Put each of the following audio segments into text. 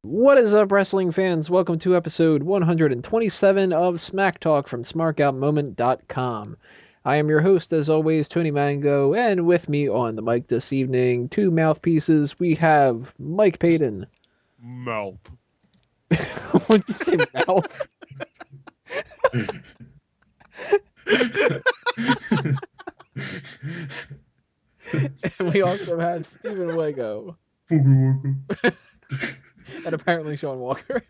What is up, wrestling fans? Welcome to episode 127 of Smack Talk from SmarkOutMoment.com. I am your host, as always, Tony Mango, and with me on the mic this evening, two mouthpieces, we have Mike Payton. Mouth. What'd you say, mouth? And we also have Steven Wego. And apparently Sean Walker.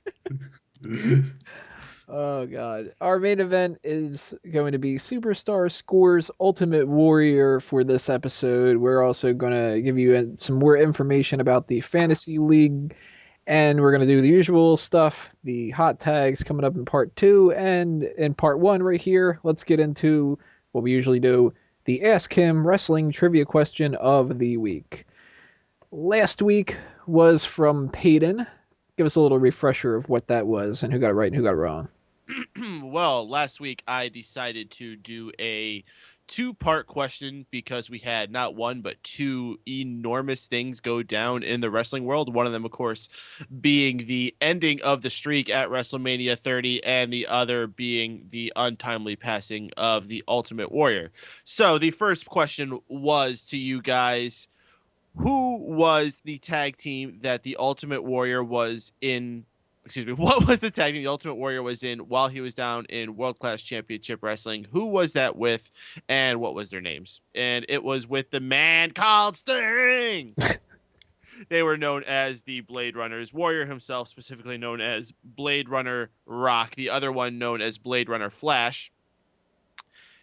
Oh god. Our main event is going to be Superstar Scores Ultimate Warrior for this episode. We're also going to give you some more information about the Fantasy League, and we're going to do the usual stuff, the hot tags coming up in part 2, and in part 1 right here, let's get into what we usually do, the Ask Him Wrestling Trivia Question of the Week. Last week was from Peyton. Give us a little refresher of what that was and who got it right and who got it wrong. Well, last week I decided to do a two-part question because we had not one but two enormous things go down in the wrestling world. One of them, of course, being the ending of the streak at WrestleMania 30, and the other being the untimely passing of the Ultimate Warrior. So the first question was to you guys: who was the tag team that the Ultimate Warrior was in? Excuse me. What was the tag team the Ultimate Warrior was in while he was down in World Class Championship Wrestling? Who was that with, and what was their names? And it was with the man called Sting. They were known as the Blade Runners. Warrior himself, specifically known as Blade Runner Rock. The other one known as Blade Runner Flash.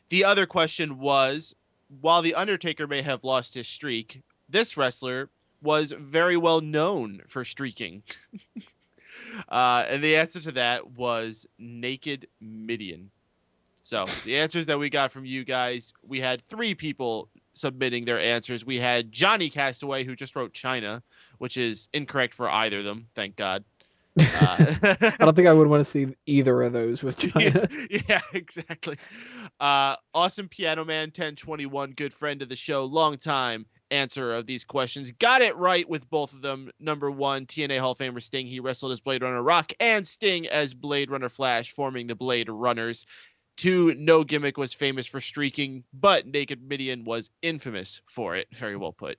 The other question was, while The Undertaker may have lost his streak, this wrestler was very well known for streaking. And the answer to that was Naked Midian. So the answers that we got from you guys, we had three people submitting their answers. We had Johnny Castaway, who just wrote China, which is incorrect for either of them, thank God. I don't think I would want to see either of those with China. Yeah, exactly. Awesome Piano Man 1021, good friend of the show, long time answer of these questions. Got it right with both of them. Number one, TNA Hall of Famer Sting. He wrestled as Blade Runner Rock and Sting as Blade Runner Flash, forming the Blade Runners. Two, No Gimmick was famous for streaking, but Naked Midian was infamous for it. Very well put.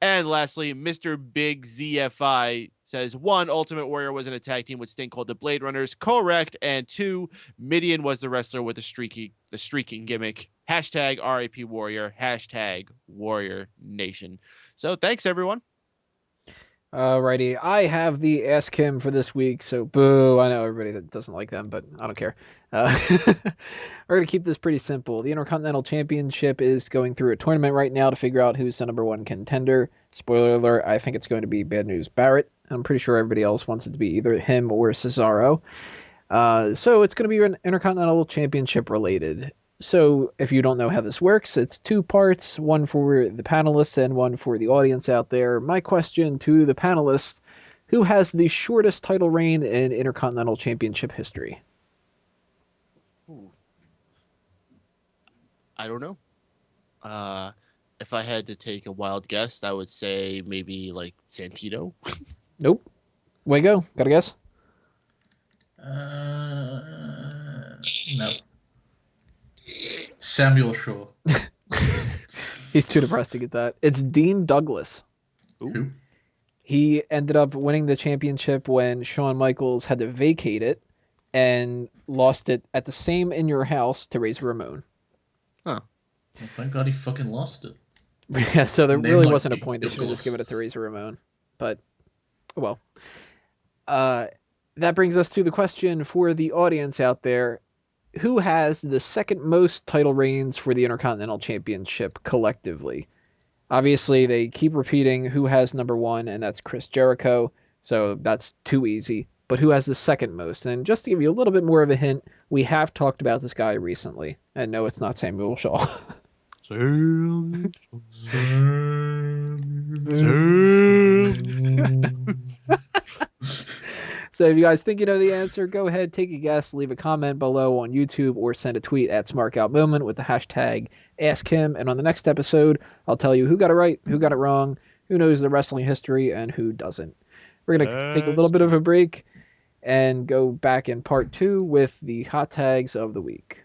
And lastly, Mr. Big ZFI says, one, Ultimate Warrior was in a tag team with Sting called the Blade Runners. Correct. And two, Midian was the wrestler with the streaking gimmick. Hashtag RAP Warrior. Hashtag Warrior Nation. So thanks, everyone. Alrighty, I have the Ask Him for this week, so boo, I know everybody that doesn't like them, but I don't care. We're going to keep this pretty simple. The Intercontinental Championship is going through a tournament right now to figure out who's the number one contender. Spoiler alert, I think it's going to be Bad News Barrett. I'm pretty sure everybody else wants it to be either him or Cesaro. So it's going to be an Intercontinental Championship related. So if you don't know how this works, it's two parts, one for the panelists and one for the audience out there. My question to the panelists, who has the shortest title reign in Intercontinental Championship history? Ooh. I don't know. If I had to take a wild guess, I would say maybe like Santino. Nope. Way go. Got a guess? No. Samuel Shaw. He's too depressed to get that. It's Dean Douglas. Who? He ended up winning the championship when Shawn Michaels had to vacate it and lost it at the same In Your House to Razor Ramon. Huh. Well, thank God he fucking lost it. Yeah, so there Name really like wasn't a Dean point. They should have just Douglas. given it to Razor Ramon. But, well. That brings us to the question for the audience out there. Who has the second most title reigns for the Intercontinental Championship collectively? Obviously, they keep repeating who has number one, and that's Chris Jericho. So that's too easy. But who has the second most? And just to give you a little bit more of a hint, we have talked about this guy recently. And no, it's not Samuel Shaw. So if you guys think you know the answer, go ahead, take a guess, leave a comment below on YouTube, or send a tweet at SmarkOutMoment with the hashtag AskHim. And on the next episode, I'll tell you who got it right, who got it wrong, who knows the wrestling history, and who doesn't. We're going to take a little bit of a break and go back in part 2 with the hot tags of the week.